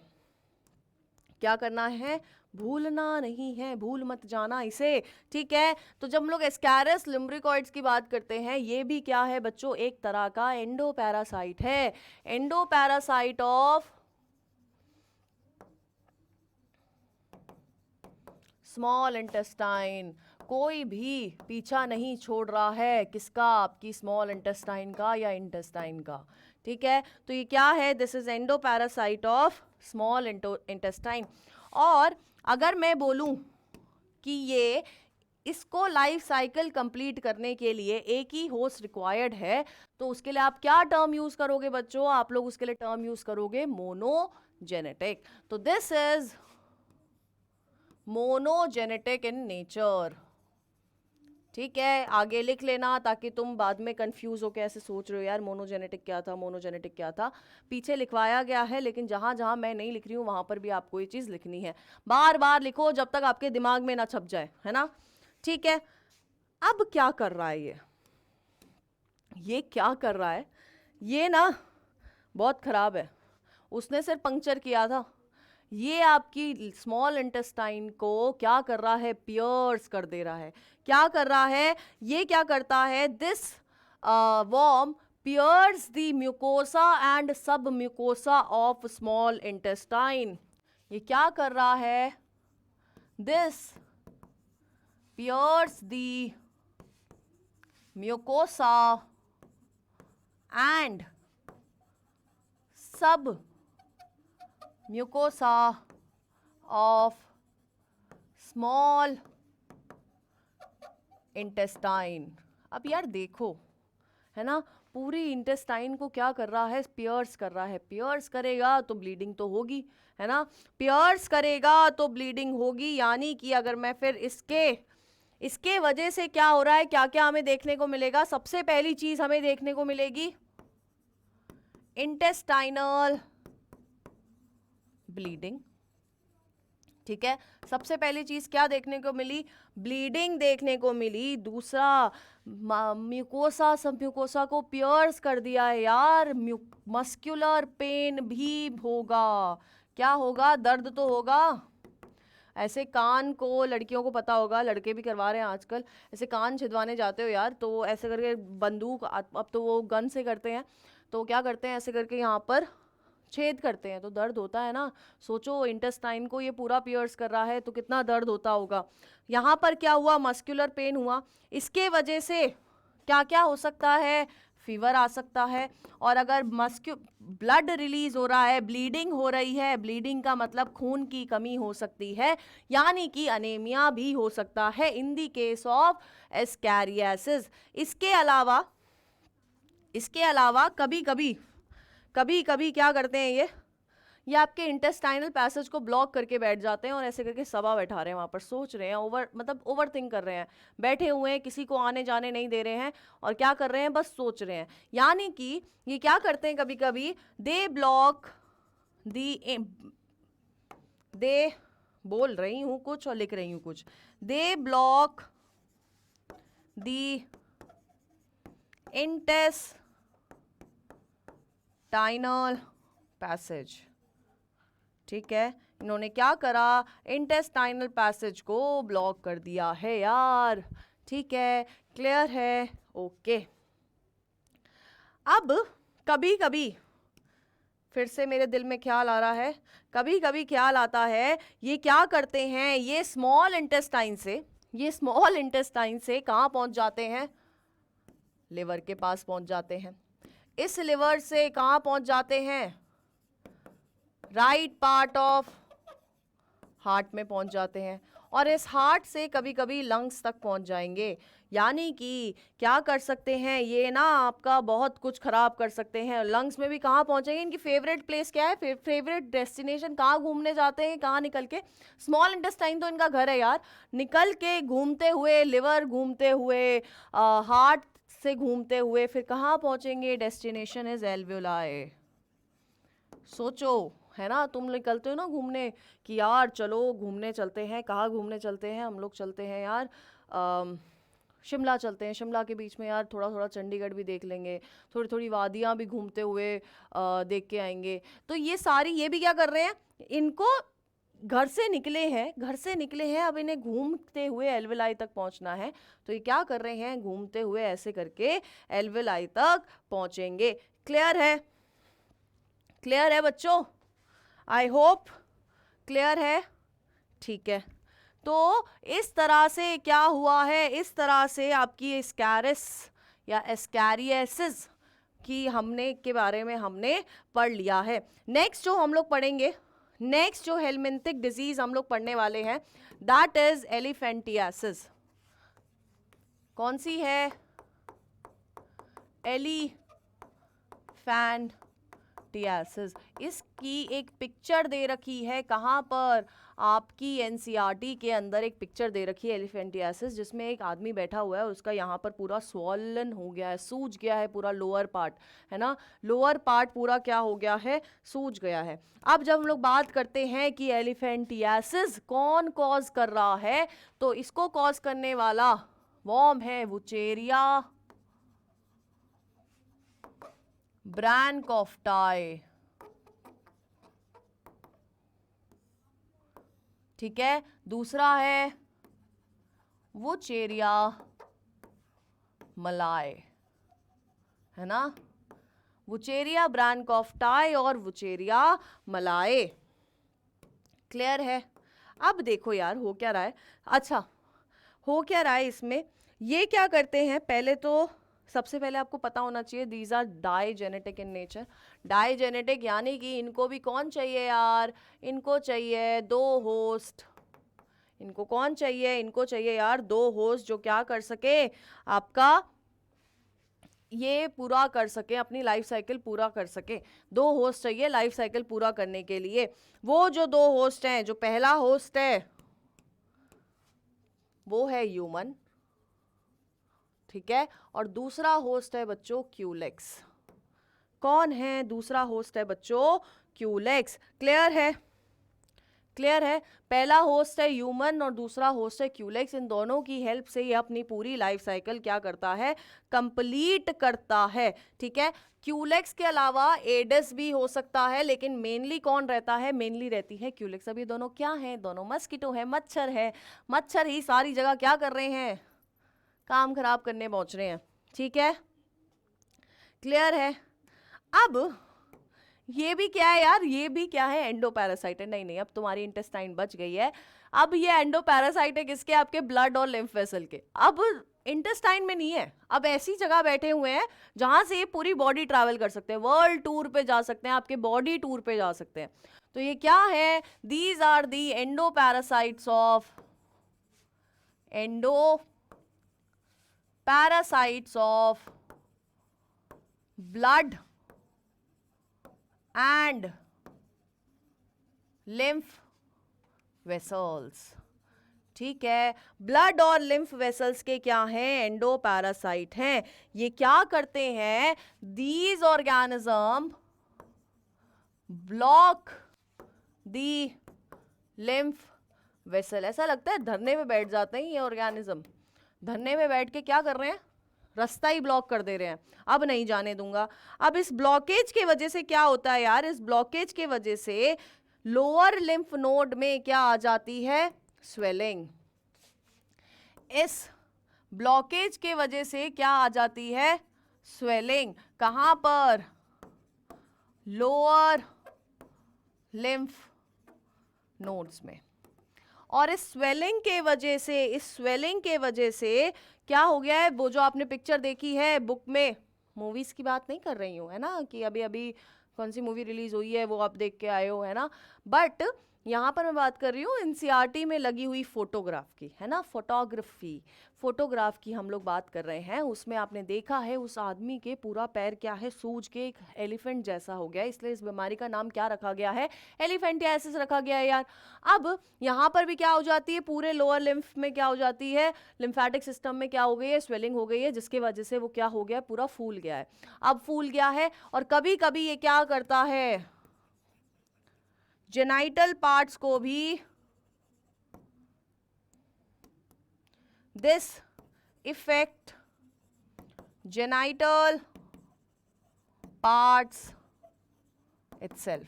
क्या करना है, भूलना नहीं है, भूल मत जाना इसे। ठीक है, तो जब हम लोग एस्कैरिस लुम्ब्रिकॉइड्स की बात करते हैं, ये भी क्या है बच्चों, एक तरह का एंडोपैरासाइट है। Endoparasite of small intestine. कोई भी पीछा नहीं छोड़ रहा है, किसका, आपकी स्मॉल इंटेस्टाइन का या इंटेस्टाइन का। ठीक है, तो ये क्या है, this is endoparasite of small intestine. और अगर मैं बोलूं कि ये इसको लाइफ साइकिल कंप्लीट करने के लिए एक ही होस्ट रिक्वायर्ड है, तो उसके लिए आप क्या टर्म यूज करोगे बच्चों, आप लोग उसके लिए टर्म यूज करोगे मोनोजेनेटिक। तो this is monogenetic in nature. ठीक है, आगे लिख लेना ताकि तुम बाद में कंफ्यूज होकर ऐसे सोच रहे हो यार मोनोजेनेटिक क्या था, मोनोजेनेटिक क्या था। पीछे लिखवाया गया है, लेकिन जहां जहां मैं नहीं लिख रही हूं वहां पर भी आपको ये चीज लिखनी है। बार बार लिखो जब तक आपके दिमाग में ना छप जाए, है ना। ठीक है, अब क्या कर रहा है ये क्या कर रहा है, ये ना बहुत खराब है। उसने सिर्फ पंक्चर किया था, ये आपकी स्मॉल इंटेस्टाइन को क्या कर रहा है, पियर्स कर दे रहा है। क्या कर रहा है, ये क्या करता है, this worm pierce the mucosa and submucosa of small intestine. ये क्या कर रहा है, this pierce the mucosa and submucosa of small intestine. अब यार देखो, है ना, पूरी इंटेस्टाइन को क्या कर रहा है, पियर्स कर रहा है। पियर्स करेगा तो ब्लीडिंग तो होगी, है ना। पियर्स करेगा तो ब्लीडिंग होगी, यानी कि अगर मैं फिर इसके वजह से क्या हो रहा है, क्या क्या हमें देखने को मिलेगा। सबसे पहली चीज हमें देखने को मिलेगी इंटेस्टाइनल ब्लीडिंग। ठीक है, सबसे पहली चीज क्या देखने को मिली, ब्लीडिंग देखने को मिली। दूसरा, म्यूकोसा, सब म्यूकोसा को पियर्स कर दिया है यार। मस्कुलर पेन भी होगा। क्या होगा, दर्द तो होगा। ऐसे कान को, लड़कियों को पता होगा, लड़के भी करवा रहे हैं आजकल, ऐसे कान छिदवाने जाते हो यार, तो ऐसे करके बंदूक, अब तो वो गन से करते हैं, तो क्या करते हैं, ऐसे करके यहाँ पर छेद करते हैं, तो दर्द होता है ना। सोचो इंटेस्टाइन को ये पूरा पियर्स कर रहा है तो कितना दर्द होता होगा। यहाँ पर क्या हुआ, मस्कुलर पेन हुआ। इसके वजह से क्या क्या हो सकता है, फीवर आ सकता है। और अगर ब्लड रिलीज हो रहा है, ब्लीडिंग हो रही है, ब्लीडिंग का मतलब खून की कमी हो सकती है, यानी कि अनेमिया भी हो सकता है in the case of ascariasis. इसके अलावा कभी कभी क्या करते हैं ये आपके इंटेस्टाइनल पैसेज को ब्लॉक करके बैठ जाते हैं और ऐसे करके सभा बैठा रहे हैं, वहां पर सोच रहे हैं, ओवर थिंक कर रहे हैं, बैठे हुए हैं, किसी को आने जाने नहीं दे रहे हैं, और क्या कर रहे हैं, बस सोच रहे हैं। यानी कि ये क्या करते हैं, कभी कभी दे ब्लॉक दे बोल रही हूं कुछ और लिख रही हूं कुछ, they block the intestinal passage. ठीक है, इन्होंने क्या करा, इंटेस्टाइनल पैसेज को ब्लॉक कर दिया है यार। ठीक है, क्लियर है, ओके। अब कभी कभी फिर से मेरे दिल में ख्याल आ रहा है, कभी कभी ख्याल आता है ये क्या करते हैं, ये स्मॉल इंटेस्टाइन से कहाँ पहुंच जाते हैं, लिवर के पास पहुंच जाते हैं। इस लिवर से कहाँ पहुंच जाते हैं, राइट पार्ट ऑफ हार्ट में पहुंच जाते हैं, और इस हार्ट से कभी कभी लंग्स तक पहुंच जाएंगे। यानी कि क्या कर सकते हैं, ये ना आपका बहुत कुछ खराब कर सकते हैं। लंग्स में भी कहाँ पहुंचेंगे, इनकी फेवरेट प्लेस क्या है, फेवरेट डेस्टिनेशन कहाँ घूमने जाते हैं, कहाँ निकल के, स्मॉल इंटेस्टाइन तो इनका घर है यार, निकल के घूमते हुए, लिवर घूमते हुए, हार्ट से घूमते हुए, फिर कहाँ पहुंचेंगे, डेस्टिनेशन इज एल्वेओलाई। सोचो, है ना, तुम निकलते हो ना घूमने कि यार चलो घूमने चलते हैं, कहाँ घूमने चलते हैं, हम लोग चलते हैं यार शिमला चलते हैं, शिमला के बीच में यार थोड़ा थोड़ा चंडीगढ़ भी देख लेंगे, थोड़ी थोड़ी वादियाँ भी घूमते हुए देख के आएंगे। तो ये सारी, ये भी क्या कर रहे हैं, इनको घर से निकले हैं, अब इन्हें घूमते हुए एल्वेलाई तक पहुंचना है। तो ये क्या कर रहे हैं, घूमते हुए ऐसे करके एल्वेलाई तक पहुंचेंगे। क्लियर है बच्चों, आई होप क्लियर है, ठीक है। तो इस तरह से क्या हुआ है, इस तरह से आपकी स्कैरिस या एस्कैरियासिस की के बारे में हमने पढ़ लिया है। नेक्स्ट जो हम लोग पढ़ेंगे, नेक्स्ट जो हेलमिंथिक डिजीज हम लोग पढ़ने वाले हैं, दैट इज एलिफेंटियासिस। कौन सी है, एलिफेंटियासिस। इसकी एक पिक्चर दे रखी है, कहाँ पर, आपकी एनसीईआरटी के अंदर एक पिक्चर दे रखी है एलिफेंटियासिस, जिसमें एक आदमी बैठा हुआ है, उसका यहाँ पर पूरा स्वॉलन हो गया है, सूज गया है पूरा लोअर पार्ट, है ना, लोअर पार्ट पूरा क्या हो गया है, सूज गया है। अब जब हम लोग बात करते हैं कि एलिफेंटियासिस कौन कॉज कर रहा है, तो इसको कॉज करने वाला वॉर्म है वुचेरिया ब्रैनकॉफ्टाई, ठीक है। दूसरा है वुचेरिया मलाय, है ना, वुचेरिया ब्रैनकॉफ्टाई और वुचेरिया मलाय। क्लियर है। अब देखो यार हो क्या रहा है, अच्छा हो क्या रहा है इसमें, ये क्या करते हैं, पहले तो सबसे पहले आपको पता होना चाहिए these are digenetic in nature. Digenetic यानी कि इनको भी कौन चाहिए यार, इनको चाहिए दो होस्ट। इनको कौन चाहिए, इनको चाहिए यार दो होस्ट जो क्या कर सके, आपका ये पूरा कर सके, अपनी लाइफ साइकिल पूरा कर सके। दो होस्ट चाहिए लाइफ साइकिल पूरा करने के लिए। वो जो दो होस्ट हैं, जो पहला होस्ट है वो है ह्यूमन, ठीक है, और दूसरा होस्ट है बच्चों क्यूलेक्स। कौन है दूसरा होस्ट, है बच्चों क्यूलेक्स। क्लियर है, पहला होस्ट है ह्यूमन और दूसरा होस्ट है क्यूलेक्स। इन दोनों की हेल्प से ये अपनी पूरी लाइफ साइकिल क्या करता है, कंप्लीट करता है, ठीक है। क्यूलेक्स के अलावा एडिस भी हो सकता है, लेकिन मेनली कौन रहता है, मेनली रहती है क्यूलेक्स। अब ये दोनों क्या है, दोनों मस्किटो है, मच्छर है। मच्छर ही सारी जगह क्या कर रहे हैं, काम खराब करने पहुंच रहे हैं, ठीक है। क्लियर है। अब ये भी क्या है यार, ये भी क्या है, एंडोपैरासाइट है। नहीं अब तुम्हारी इंटेस्टाइन बच गई है। अब ये एंडोपैरासाइट है किसके, आपके ब्लड और लिम्फ वेसल के। अब इंटेस्टाइन में नहीं है, अब ऐसी जगह बैठे हुए हैं जहां से ये पूरी बॉडी ट्रैवल कर सकते हैं, वर्ल्ड टूर पे जा सकते हैं, आपके बॉडी टूर पे जा सकते हैं। तो ये क्या है, these are the endoparasites of blood and lymph vessels, ठीक है। ब्लड और लिम्फ वेसल्स के क्या हैं, एंडोपैरासाइट हैं। ये क्या करते हैं, these organism block the lymph vessel. ऐसा लगता है धरने में बैठ जाते हैं ये ऑर्गेनिज्म, धरने में बैठ के क्या कर रहे हैं, रास्ता ही ब्लॉक कर दे रहे हैं, अब नहीं जाने दूंगा। अब इस ब्लॉकेज के वजह से क्या होता है यार, इस ब्लॉकेज के वजह से लोअर लिम्फ नोड में क्या आ जाती है, स्वेलिंग। इस ब्लॉकेज के वजह से क्या आ जाती है, स्वेलिंग। कहां पर, लोअर लिम्फ नोड्स में। और इस स्वेलिंग के वजह से क्या हो गया है, वो जो आपने पिक्चर देखी है बुक में, मूवीज की बात नहीं कर रही हूँ, है ना, कि अभी अभी कौन सी मूवी रिलीज हुई है वो आप देख के आए हो, है ना, बट यहाँ पर मैं बात कर रही हूँ एनसीईआरटी में लगी हुई फोटोग्राफ की, है ना, फोटोग्राफ की हम लोग बात कर रहे हैं। उसमें आपने देखा है उस आदमी के पूरा पैर क्या है, सूज के एक एलिफेंट जैसा हो गया, इसलिए इस बीमारी का नाम क्या रखा गया है, एलिफेंटियासिस रखा गया है यार। अब यहाँ पर भी क्या हो जाती है, पूरे लोअर लिम्फ में क्या हो जाती है, लिम्फेटिक सिस्टम में क्या हो गई है, स्वेलिंग हो गई है, जिसकी वजह से वो क्या हो गया, पूरा फूल गया है। अब फूल गया है और कभी कभी ये क्या करता है, जेनाइटल पार्ट्स को भी, this effect genital parts itself,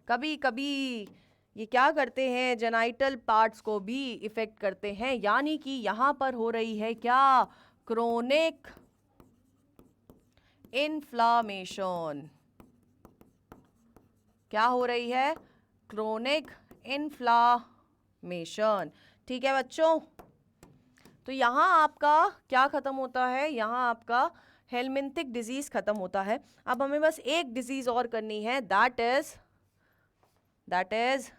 कभी कभी ये क्या करते हैं, जेनाइटल पार्ट्स को भी इफेक्ट करते हैं। यानी कि यहां पर हो रही है क्या, क्रोनिक इन्फ्लामेशन। क्या हो रही है, क्रोनिक इन्फ्लामेशन। ठीक है बच्चों, तो यहाँ आपका क्या खत्म होता है, यहाँ आपका हेलमिंथिक डिजीज खत्म होता है। अब हमें बस एक डिजीज और करनी है, दैट इज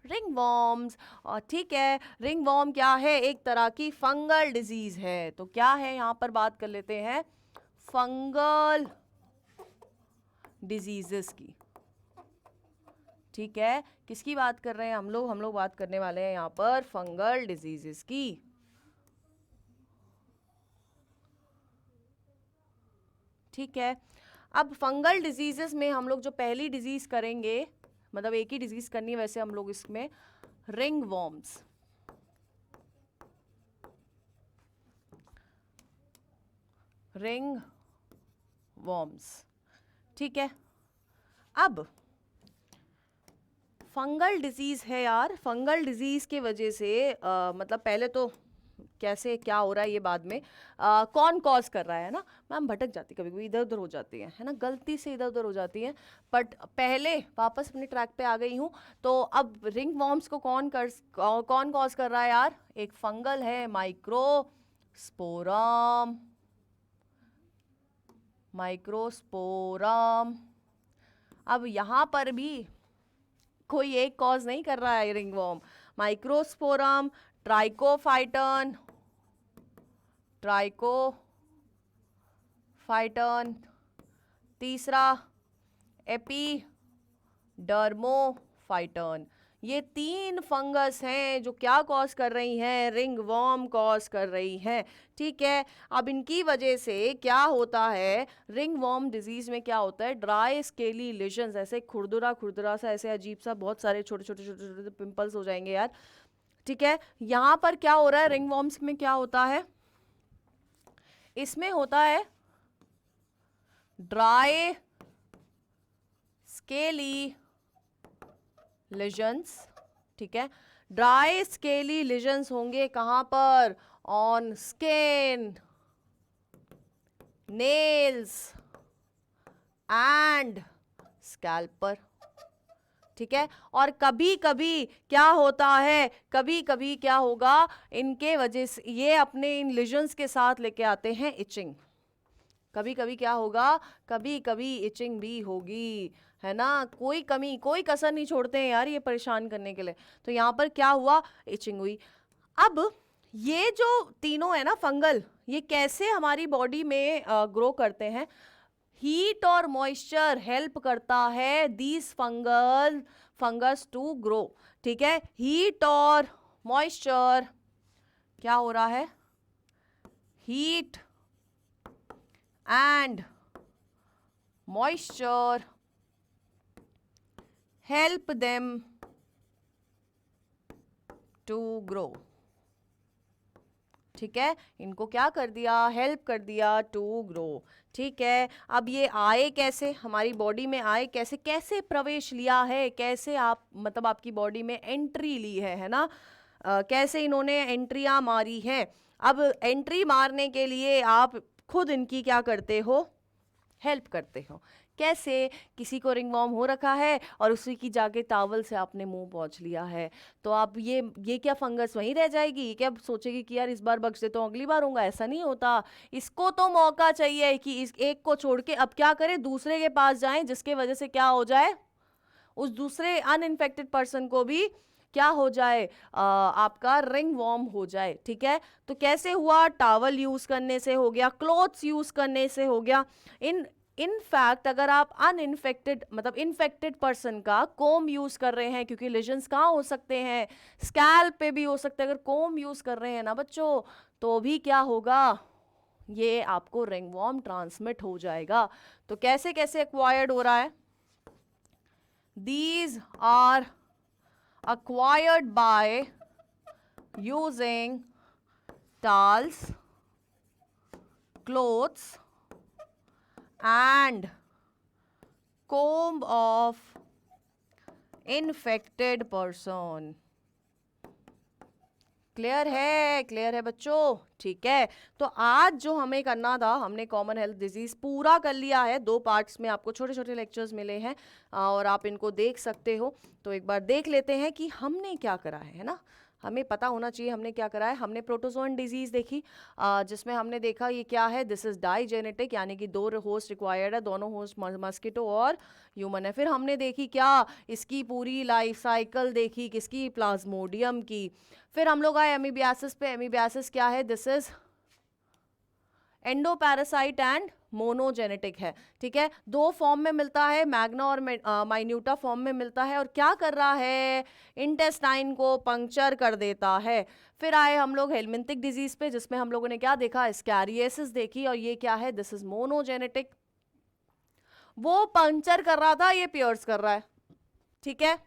रिंगवॉर्म्स। और ठीक है, रिंगवॉर्म क्या है, एक तरह की फंगल डिजीज है। तो क्या है, यहाँ पर बात कर लेते हैं फंगल डिजीजेस की। ठीक है, किसकी बात कर रहे हैं हम लोग बात करने वाले हैं यहाँ पर फंगल डिजीजेस की। ठीक है, अब फंगल डिजीजेस में हम लोग जो पहली डिजीज करेंगे, मतलब एक ही डिजीज करनी है वैसे हम लोग इसमें, रिंग वॉर्म्स। ठीक है, अब फंगल डिजीज है यार, फंगल डिजीज के वजह से मतलब पहले तो कैसे क्या हो रहा है ये बाद में, कौन कॉज कर रहा है ना, मैम भटक जाती कभी कभी, इधर उधर हो जाती है ना, गलती से इधर उधर हो जाती है, बट पहले वापस अपने ट्रैक पे आ गई हूँ। तो अब रिंग वॉर्म्स को कौन कॉज कर रहा है यार, एक फंगल है, माइक्रोस्पोरम। अब यहाँ पर भी कोई एक कॉज नहीं कर रहा है रिंगवॉर्म, माइक्रोस्पोरम, ट्राइकोफाइटन, तीसरा एपिडर्मोफाइटन। ये तीन फंगस हैं जो क्या कॉज कर रही हैं, रिंगवॉर्म कॉज कर रही हैं। ठीक है, अब इनकी वजह से क्या होता है, रिंगवॉर्म डिजीज में क्या होता है, ड्राई स्केली लेजन्स, ऐसे खुरदुरा सा, ऐसे अजीब सा, बहुत सारे छोटे छोटे पिंपल्स हो जाएंगे यार। ठीक है, यहां पर क्या हो रहा है, रिंगवॉर्म्स में क्या होता है, इसमें होता है ड्राई स्केली लेजन्स। ठीक है, ड्राई स्केली लेजन्स होंगे कहां पर, on skin, nails and scalp पर। ठीक है, और कभी कभी क्या होता है, कभी कभी क्या होगा, इनके वजह से ये अपने इन लेजन्स के साथ लेके आते हैं इचिंग। कभी कभी क्या होगा, कभी कभी इचिंग भी होगी, है ना, कोई कसर नहीं छोड़ते हैं यार ये परेशान करने के लिए। तो यहाँ पर क्या हुआ, इचिंग हुई। अब ये जो तीनों है ना फंगल, ये कैसे हमारी बॉडी में ग्रो करते हैं, हीट और मॉइस्चर हेल्प करता है दीज फंगस टू ग्रो। ठीक है, हीट और मॉइस्चर, क्या हो रहा है, heat and moisture help them to grow। ठीक है, इनको क्या कर दिया, हेल्प कर दिया टू ग्रो। ठीक है, अब ये आए कैसे, हमारी बॉडी में आए कैसे, कैसे प्रवेश लिया है, कैसे आप मतलब आपकी बॉडी में एंट्री ली है ना, कैसे इन्होंने एंट्रियां मारी हैं। अब एंट्री मारने के लिए आप खुद इनकी क्या करते हो, हेल्प करते हो। कैसे? किसी को रिंगवॉर्म हो रखा है और उसी की जाके टॉवल से आपने मुंह पोंछ लिया है, तो आप ये क्या फंगस वहीं रह जाएगी? ये क्या सोचेगी कि यार इस बार बख्श दे तो अगली बार होगा? ऐसा नहीं होता। इसको तो मौका चाहिए कि इस एक को छोड़ के अब क्या करे, दूसरे के पास जाए, जिसके वजह से क्या हो जाए, उस दूसरे अनइन्फेक्टेड पर्सन को भी क्या हो जाए, आपका रिंग वॉर्म हो जाए। ठीक है, तो कैसे हुआ? टॉवल यूज करने से हो गया, क्लोथ्स यूज करने से हो गया। इनफैक्ट अगर आप अनइन्फेक्टेड मतलब इन्फेक्टेड पर्सन का कोम यूज कर रहे हैं, क्योंकि लेजन्स कहाँ हो सकते हैं, स्कैल्प पे भी हो सकते हैं, अगर कोम यूज कर रहे हैं ना बच्चों, तो भी क्या होगा, ये आपको रिंगवॉर्म ट्रांसमिट हो जाएगा। तो कैसे कैसे एक्वायर्ड हो रहा है? These are acquired by using towels, clothes and comb of infected person. Clear है? क्लियर है बच्चों? ठीक है, तो आज जो हमें करना था, हमने कॉमन हेल्थ डिजीज पूरा कर लिया है। 2 पार्ट्स में आपको छोटे छोटे लेक्चर्स मिले हैं और आप इनको देख सकते हो। तो एक बार देख लेते हैं कि हमने क्या करा है ना, हमें पता होना चाहिए हमने क्या करा है। हमने प्रोटोजोन डिजीज देखी, जिसमें हमने देखा ये क्या है, दिस इज डाइजेनेटिक, यानी कि 2 होस्ट रिक्वायर्ड है, दोनों होस्ट मस्किटो और ह्यूमन है। फिर हमने देखी क्या, इसकी पूरी लाइफ साइकिल देखी, किसकी, प्लाज्मोडियम की। फिर हम लोग आए एमीबियासिस पे। एमीबियासिस क्या है, this is endoparasite and monogenetic है। ठीक है, 2 फॉर्म में मिलता है, मैग्ना और माइन्यूटा फॉर्म में मिलता है, और क्या कर रहा है, इंटेस्टाइन को पंक्चर कर देता है। फिर आए हम लोग हेलमिंथिक डिजीज पे, जिसमें हम लोगों ने क्या देखा, स्कैरियसिस देखी, और ये क्या है, दिस इज मोनोजेनेटिक। वो पंक्चर कर रहा था, ये पियर्स कर रहा है। ठीक है,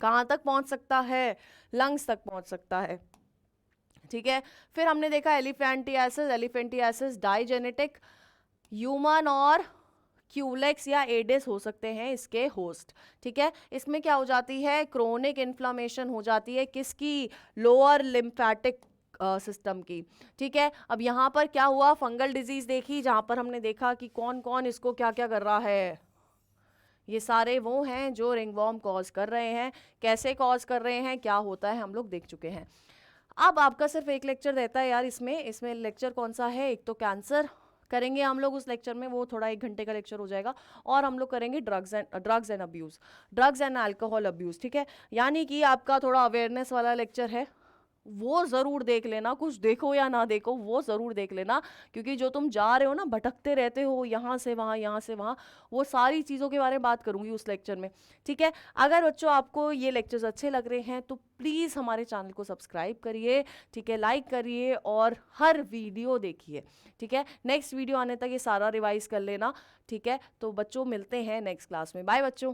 कहां तक पहुंच सकता है, लंग्स तक पहुंच सकता है। ठीक है, फिर हमने देखा एलिफेंटियासिस। एलिफेंटियासिस डाइजेनेटिक, ह्यूमन और क्यूलेक्स या एडिस हो सकते हैं इसके होस्ट। ठीक है, इसमें क्या हो जाती है, क्रोनिक इन्फ्लामेशन हो जाती है, किसकी, लोअर लिम्फेटिक सिस्टम की। ठीक है, अब यहाँ पर क्या हुआ, फंगल डिजीज देखी, जहां पर हमने देखा कि कौन कौन इसको क्या क्या कर रहा है, ये सारे वो हैं जो रिंगवॉर्म कॉज कर रहे हैं। कैसे कॉज कर रहे हैं, क्या होता है, हम लोग देख चुके हैं। अब आपका सिर्फ एक लेक्चर रहता है यार इसमें लेक्चर कौन सा है, एक तो कैंसर करेंगे हम लोग उस लेक्चर में, वो थोड़ा 1 घंटे का लेक्चर हो जाएगा, और हम लोग करेंगे drugs and abuse, drugs and alcohol abuse. ठीक है, यानी कि आपका थोड़ा अवेयरनेस वाला लेक्चर है, वो ज़रूर देख लेना, कुछ देखो या ना देखो वो ज़रूर देख लेना, क्योंकि जो तुम जा रहे हो ना, भटकते रहते हो यहाँ से वहाँ यहाँ से वहाँ, वो सारी चीज़ों के बारे में बात करूँगी उस लेक्चर में। ठीक है, अगर बच्चों आपको ये लेक्चर्स अच्छे लग रहे हैं तो प्लीज़ हमारे चैनल को सब्सक्राइब करिए, ठीक है, लाइक करिए और हर वीडियो देखिए। ठीक है, नेक्स्ट वीडियो आने तक ये सारा रिवाइज कर लेना। ठीक है, तो बच्चों मिलते हैं नेक्स्ट क्लास में, बाय बच्चों।